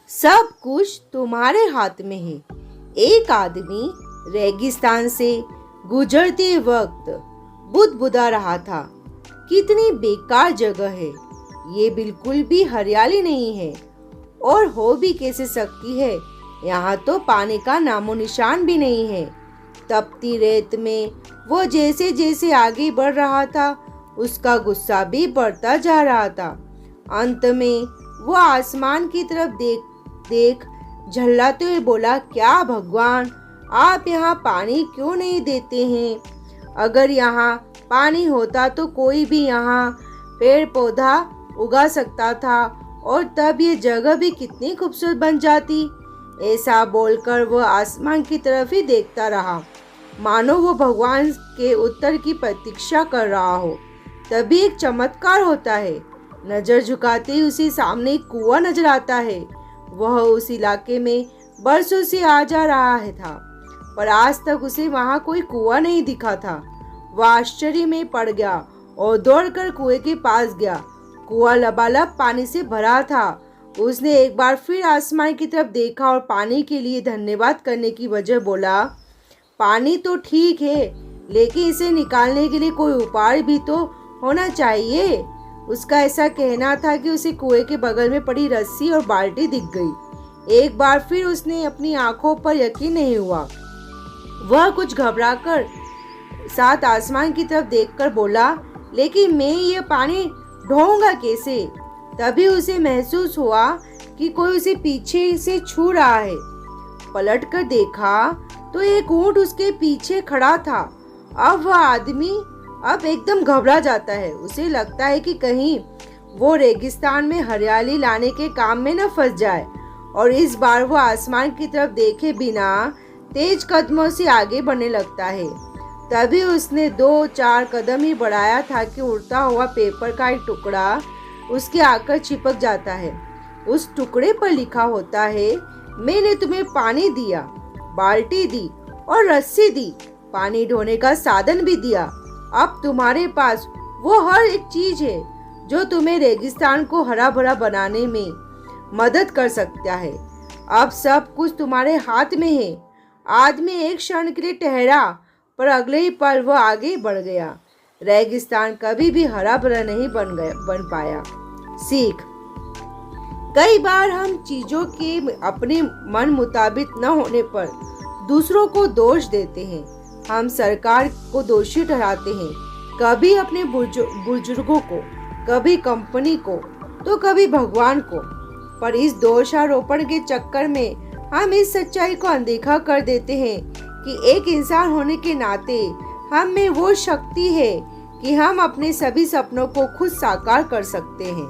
सब कुछ तुम्हारे हाथ में है। एक आदमी रेगिस्तान से गुजरते वक्त बुदबुदा रहा था, कितनी बेकार जगह है, ये बिल्कुल भी हरियाली नहीं है और हो भी कैसे सकती है, यहाँ तो पानी का नामो निशान भी नहीं है। तपती रेत में वो जैसे जैसे आगे बढ़ रहा था, उसका गुस्सा भी बढ़ता जा रहा था। अंत में वो आसमान की तरफ देख झल्लाते हुए बोला, क्या भगवान, आप यहाँ पानी क्यों नहीं देते हैं? अगर यहाँ पानी होता तो कोई भी यहाँ पेड़ पौधा उगा सकता था और तब ये जगह भी कितनी खूबसूरत बन जाती। ऐसा बोलकर वो आसमान की तरफ ही देखता रहा, मानो वो भगवान के उत्तर की प्रतीक्षा कर रहा हो। तभी एक चमत्कार होता है। नजर झुकाते ही उसे सामने एक कुआं नजर आता है। वह उस इलाके में बरसों से आ जा रहा है था, पर आज तक उसे वहां कोई कुआं नहीं दिखा था। वह आश्चर्य में पड़ गया और दौड़कर कुएं के पास गया। कुआं लबालब पानी से भरा था। उसने एक बार फिर आसमान की तरफ देखा और पानी के लिए धन्यवाद करने की वजह बोला, पानी तो ठीक है, लेकिन इसे निकालने के लिए कोई उपाय भी तो होना चाहिए। उसका ऐसा कहना था कि उसे कुएं के बगल में पड़ी रस्सी और बाल्टी दिख गई। एक बार फिर उसने अपनी आंखों पर यकीन नहीं हुआ। वह कुछ घबराकर साथ आसमान की तरफ देखकर बोला, लेकिन मैं ये पानी ढोऊंगा कैसे? तभी उसे महसूस हुआ कि कोई उसे पीछे से छू रहा है। पलटकर देखा तो एक ऊंट उसके पीछे खड़ा था। अब वह आदमी एकदम घबरा जाता है। उसे लगता है कि कहीं वो रेगिस्तान में हरियाली लाने के काम में न फंस जाए, और इस बार वो आसमान की तरफ देखे बिना तेज कदमों से आगे बढ़ने लगता है। तभी उसने 2-4 कदम ही बढ़ाया था कि उड़ता हुआ पेपर का एक टुकड़ा उसके आकर चिपक जाता है। उस टुकड़े पर लिखा होता है, मैंने तुम्हें पानी दिया, बाल्टी दी और रस्सी दी, पानी ढोने का साधन भी दिया। अब तुम्हारे पास वो हर एक चीज है जो तुम्हें रेगिस्तान को हरा भरा बनाने में मदद कर सकता है। अब सब कुछ तुम्हारे हाथ में है। आदमी एक क्षण के लिए ठहरा, पर अगले ही पल वो आगे बढ़ गया। रेगिस्तान कभी भी हरा भरा नहीं बन पाया। सीख, कई बार हम चीजों के अपने मन मुताबिक न होने पर दूसरों को दोष देते हैं। हम सरकार को दोषी ठहराते हैं, कभी अपने बुजुर्गों को, कभी कंपनी को, तो कभी भगवान को। पर इस दोषारोपण के चक्कर में हम इस सच्चाई को अनदेखा कर देते हैं कि एक इंसान होने के नाते हम में वो शक्ति है कि हम अपने सभी सपनों को खुद साकार कर सकते हैं।